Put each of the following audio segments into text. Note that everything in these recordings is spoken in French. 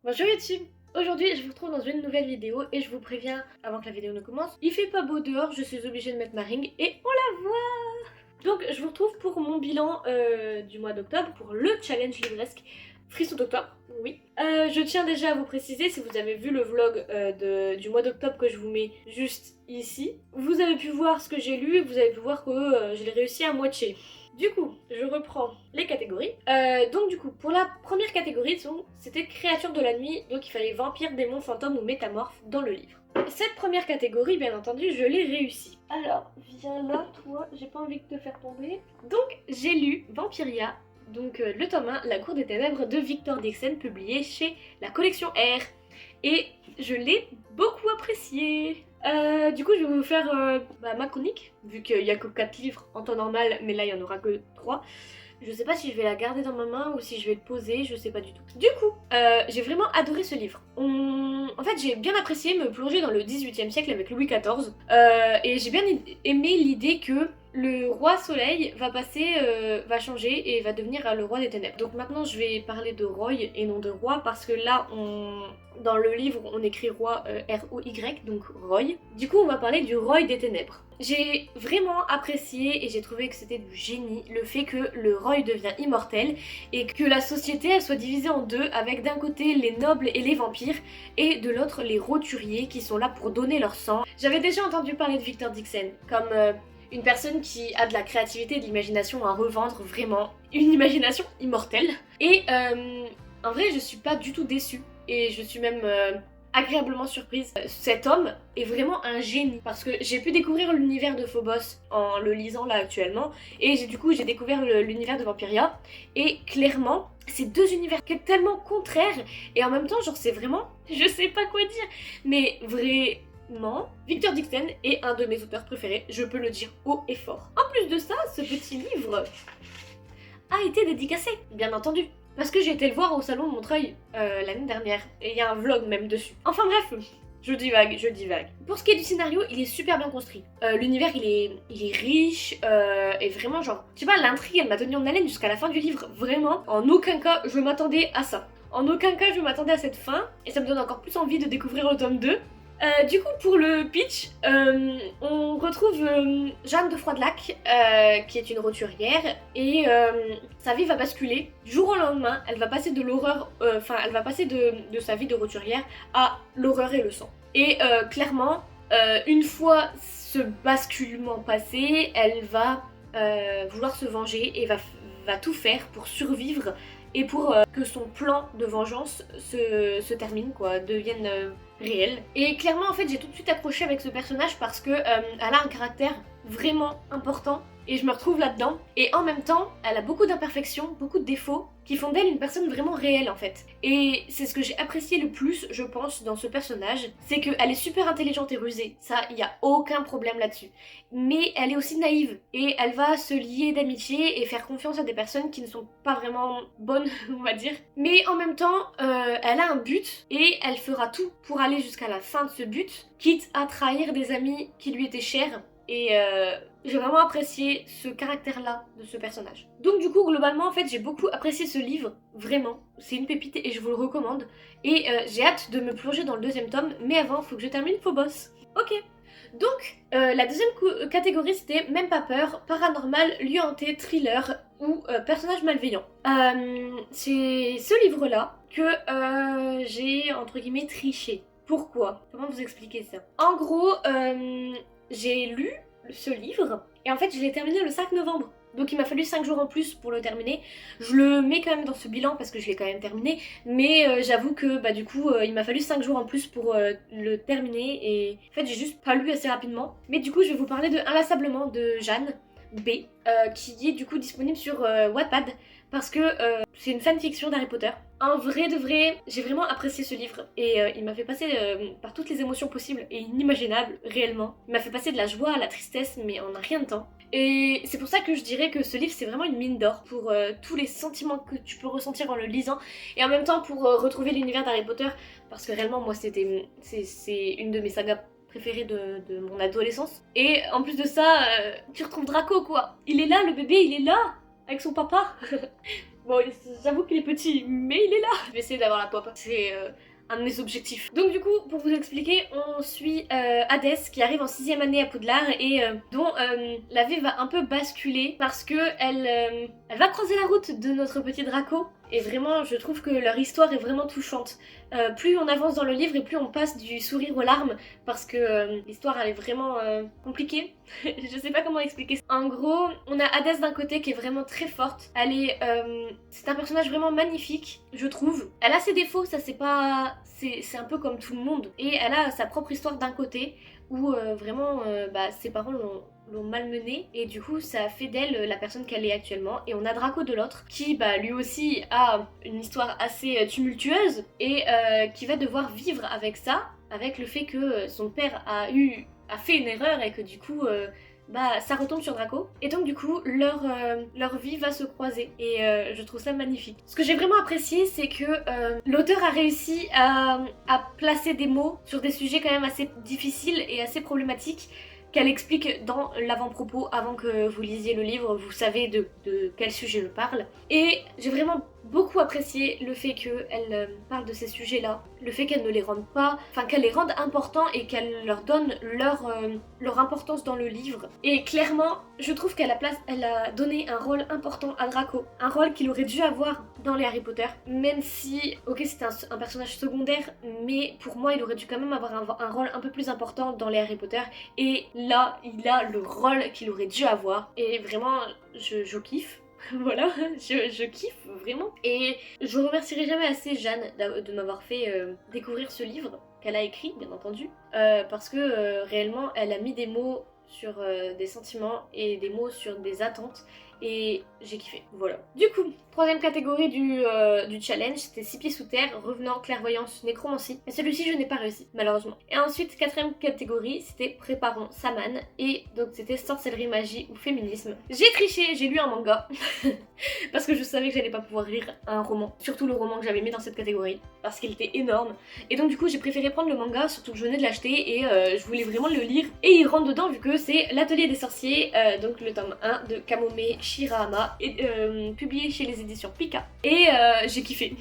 Bonjour YouTube. Aujourd'hui je vous retrouve dans une nouvelle vidéo et je vous préviens avant que la vidéo ne commence, il fait pas beau dehors, je suis obligée de mettre ma ring et on la voit. Donc je vous retrouve pour mon bilan du mois d'octobre, pour le challenge livresque Frisson d'octobre, oui. Je tiens déjà à vous préciser, si vous avez vu le vlog du mois d'octobre que je vous mets juste ici, vous avez pu voir ce que j'ai lu et vous avez pu voir que je l'ai réussi à moitié. Du coup, je reprends les catégories. Donc du coup, pour la première catégorie, c'était créatures de la nuit, donc il fallait vampires, démons, fantômes ou métamorphes dans le livre. Cette première catégorie, bien entendu, je l'ai réussi. Alors, viens là, toi, j'ai pas envie de te faire tomber. Donc, j'ai lu Vampiria, donc le tome 1, La Cour des Ténèbres de Victor Dixon, publié chez la collection R. Et je l'ai beaucoup apprécié. Du coup, je vais vous faire ma chronique, vu qu'il n'y a que 4 livres en temps normal, mais là il n'y en aura que 3. Je sais pas si je vais la garder dans ma main ou si je vais le poser, je sais pas du tout. Du coup, j'ai vraiment adoré ce livre. En fait, j'ai bien apprécié me plonger dans le 18e siècle avec Louis XIV, et j'ai bien aimé l'idée que le roi soleil va changer et va devenir le roi des ténèbres. Donc maintenant je vais parler de Roy et non de roi parce que là dans le livre on écrit roi R-O-Y, donc Roy. Du coup on va parler du Roy des ténèbres. J'ai vraiment apprécié et j'ai trouvé que c'était du génie le fait que le Roy devient immortel et que la société elle soit divisée en deux avec d'un côté les nobles et les vampires et de l'autre les roturiers qui sont là pour donner leur sang. J'avais déjà entendu parler de Victor Dixon comme une personne qui a de la créativité et de l'imagination à revendre, vraiment une imagination immortelle. Et en vrai, je suis pas du tout déçue et je suis même agréablement surprise. Cet homme est vraiment un génie parce que j'ai pu découvrir l'univers de Phobos en le lisant là actuellement et du coup j'ai découvert l'univers de Vampiria et clairement c'est deux univers qui sont tellement contraires et en même temps genre c'est vraiment, je sais pas quoi dire, mais vraiment, Victor Dixon est un de mes auteurs préférés, je peux le dire haut et fort. En plus de ça, ce petit livre a été dédicacé, bien entendu. Parce que j'ai été le voir au salon de Montreuil l'année dernière, et il y a un vlog même dessus. Enfin bref, je divague. Pour ce qui est du scénario, il est super bien construit. L'univers, il est riche, et vraiment genre, je sais pas, l'intrigue, elle m'a tenu en haleine jusqu'à la fin du livre. Vraiment, en aucun cas, je m'attendais à ça. En aucun cas, je m'attendais à cette fin, et ça me donne encore plus envie de découvrir le tome 2. Du coup, pour le pitch, on retrouve Jeanne de Froidelac, qui est une roturière, et sa vie va basculer. Du jour au lendemain, elle va passer de l'horreur, elle va passer de sa vie de roturière à l'horreur et le sang. Et clairement, une fois ce basculement passé, elle va vouloir se venger et va tout faire pour survivre et pour que son plan de vengeance se termine, quoi, devienne réel. Et clairement en fait j'ai tout de suite accroché avec ce personnage parce que elle a un caractère vraiment important et je me retrouve là-dedans. Et en même temps, elle a beaucoup d'imperfections, beaucoup de défauts qui font d'elle une personne vraiment réelle en fait. Et c'est ce que j'ai apprécié le plus, je pense, dans ce personnage, c'est qu'elle est super intelligente et rusée, ça, il y a aucun problème là-dessus. Mais elle est aussi naïve et elle va se lier d'amitié et faire confiance à des personnes qui ne sont pas vraiment bonnes, on va dire. Mais en même temps, elle a un but et elle fera tout pour aller jusqu'à la fin de ce but, quitte à trahir des amis qui lui étaient chers. Et j'ai vraiment apprécié ce caractère-là de ce personnage. Donc du coup, globalement, en fait, j'ai beaucoup apprécié ce livre, vraiment. C'est une pépite et je vous le recommande. Et j'ai hâte de me plonger dans le deuxième tome, mais avant, faut que je termine Phobos. Ok. Donc, la deuxième catégorie, c'était Même pas peur, paranormal, lieu hanté, thriller ou personnage malveillant. C'est ce livre-là que j'ai, entre guillemets, triché. Pourquoi? Comment vous expliquer ça? En gros, j'ai lu ce livre et en fait je l'ai terminé le 5 novembre. Donc il m'a fallu 5 jours en plus pour le terminer. Je le mets quand même dans ce bilan parce que je l'ai quand même terminé. Mais j'avoue que bah du coup il m'a fallu 5 jours en plus pour le terminer. Et en fait j'ai juste pas lu assez rapidement. Mais du coup je vais vous parler de Inlassablement de Jeanne B. Qui est du coup disponible sur Wattpad. Parce que c'est une fanfiction d'Harry Potter. En vrai de vrai, j'ai vraiment apprécié ce livre et il m'a fait passer par toutes les émotions possibles et inimaginables, réellement. Il m'a fait passer de la joie à la tristesse, mais en un rien de temps. Et c'est pour ça que je dirais que ce livre, c'est vraiment une mine d'or pour tous les sentiments que tu peux ressentir en le lisant et en même temps pour retrouver l'univers d'Harry Potter, parce que réellement, moi, c'est une de mes sagas préférées de mon adolescence. Et en plus de ça, tu retrouves Draco, quoi. Il est là, le bébé, il est là avec son papa. Bon, j'avoue qu'il est petit, mais il est là. Je vais essayer d'avoir la pop, c'est un de mes objectifs. Donc du coup, pour vous expliquer, on suit Hadès qui arrive en 6ème année à Poudlard et dont la vie va un peu basculer parce que elle va croiser la route de notre petit Draco. Et vraiment, je trouve que leur histoire est vraiment touchante. Plus on avance dans le livre et plus on passe du sourire aux larmes parce que l'histoire elle est vraiment compliquée. Je sais pas comment expliquer ça. En gros, on a Hadès d'un côté qui est vraiment très forte. C'est un personnage vraiment magnifique, je trouve. Elle a ses défauts, ça c'est pas... C'est un peu comme tout le monde. Et elle a sa propre histoire d'un côté où vraiment ses parents l'ont malmenée et du coup ça a fait d'elle la personne qu'elle est actuellement. Et on a Draco de l'autre qui lui aussi a une histoire assez tumultueuse et qui va devoir vivre avec ça, avec le fait que son père a fait une erreur et que du coup ça retombe sur Draco. Et donc du coup leur vie va se croiser et je trouve ça magnifique. Ce que j'ai vraiment apprécié c'est que l'auteur a réussi à placer des mots sur des sujets quand même assez difficiles et assez problématiques qu'elle explique dans l'avant-propos avant que vous lisiez le livre, vous savez de quel sujet je parle. Et j'ai vraiment beaucoup apprécié le fait qu'elle parle de ces sujets-là, le fait qu'elle ne les rende pas, qu'elle les rende importants et qu'elle leur donne leur importance dans le livre. Et clairement, je trouve qu'elle a donné un rôle important à Draco, un rôle qu'il aurait dû avoir dans les Harry Potter, même si, ok, c'est un personnage secondaire, mais pour moi, il aurait dû quand même avoir un rôle un peu plus important dans les Harry Potter. Et là, il a le rôle qu'il aurait dû avoir. Et vraiment, je kiffe. Voilà, je kiffe vraiment. Et je remercierai jamais assez Jeanne de m'avoir fait découvrir ce livre qu'elle a écrit, bien entendu, parce que réellement, elle a mis des mots sur des sentiments et des mots sur des attentes. Et j'ai kiffé, voilà. Du coup, 3ème catégorie du challenge, c'était 6 pieds sous terre, revenant, clairvoyance, nécromancie. Et celui-ci, je n'ai pas réussi, malheureusement. Et ensuite, 4ème catégorie, c'était préparons Saman. Et donc, c'était sorcellerie, magie ou féminisme. J'ai triché, j'ai lu un manga. Parce que je savais que j'allais pas pouvoir lire un roman. Surtout le roman que j'avais mis dans cette catégorie. Parce qu'il était énorme. Et donc, du coup, j'ai préféré prendre le manga, surtout que je venais de l'acheter. Et je voulais vraiment le lire. Et il rentre dedans, vu que c'est L'Atelier des sorciers, donc le tome 1 de Kamome Shirahama, publié chez les éditions Pika. Et j'ai kiffé.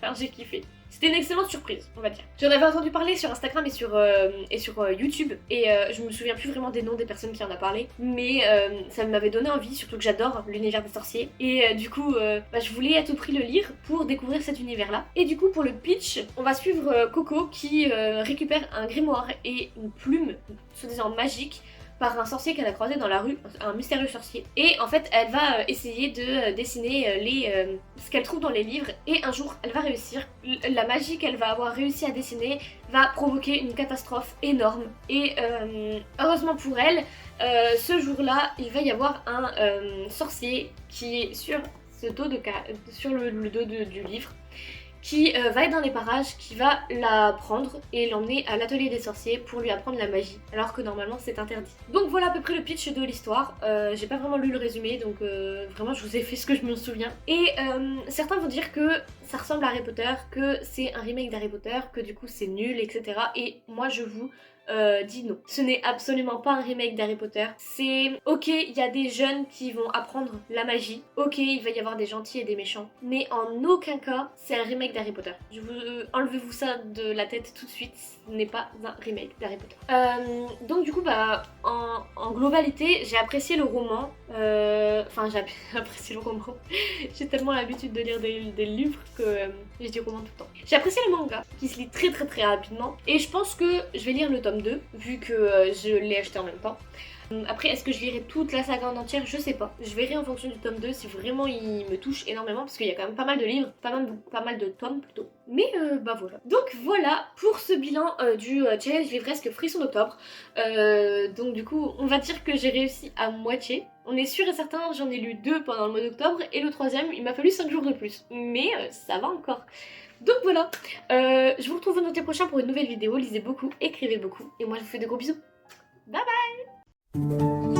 Enfin, j'ai kiffé. C'était une excellente surprise, on va dire. J'en avais entendu parler sur Instagram et sur YouTube, et je me souviens plus vraiment des noms des personnes qui en a parlé, mais ça m'avait donné envie, surtout que j'adore l'univers des sorciers, et du coup, je voulais à tout prix le lire pour découvrir cet univers-là. Et du coup, pour le pitch, on va suivre Coco qui récupère un grimoire et une plume, soi-disant magique, par un sorcier qu'elle a croisé dans la rue, un mystérieux sorcier. Et en fait, elle va essayer de dessiner ce qu'elle trouve dans les livres, et un jour, elle va réussir. La magie qu'elle va avoir réussi à dessiner va provoquer une catastrophe énorme. Et heureusement pour elle, ce jour-là, il va y avoir un sorcier qui est sur le dos du livre, qui va être dans les parages, qui va la prendre et l'emmener à l'atelier des sorciers pour lui apprendre la magie, alors que normalement c'est interdit. Donc voilà à peu près le pitch de l'histoire. J'ai pas vraiment lu le résumé, donc vraiment je vous ai fait ce que je me souviens. Et certains vont dire que ça ressemble à Harry Potter, que c'est un remake d'Harry Potter, que du coup c'est nul, etc. Et moi je vous dis non. Ce n'est absolument pas un remake d'Harry Potter. C'est ok, il y a des jeunes qui vont apprendre la magie. Ok, il va y avoir des gentils et des méchants. Mais en aucun cas, c'est un remake d'Harry Potter. Je vous enlevez-vous ça de la tête tout de suite. Ce n'est pas un remake d'Harry Potter. Donc du coup, en globalité, j'ai apprécié le roman. Enfin, j'ai apprécié le roman. J'ai tellement l'habitude de lire des livres que je dis roman tout le temps. J'ai apprécié le manga, qui se lit très très très rapidement. Et je pense que je vais lire le tome 2, vu que je l'ai acheté en même temps. Après, est-ce que je lirai toute la saga en entière? Je sais pas. Je verrai en fonction du tome 2 si vraiment il me touche énormément, parce qu'il y a quand même pas mal de livres, pas mal de tomes plutôt. Mais voilà. Donc voilà pour ce bilan du challenge livresque Frisson d'octobre. Donc du coup, on va dire que j'ai réussi à moitié. On est sûr et certain, j'en ai lu 2 pendant le mois d'octobre, et le 3e, il m'a fallu 5 jours de plus. Mais ça va encore. Donc voilà, je vous retrouve vendredi prochain pour une nouvelle vidéo. Lisez beaucoup, écrivez beaucoup, et moi je vous fais de gros bisous. Bye bye.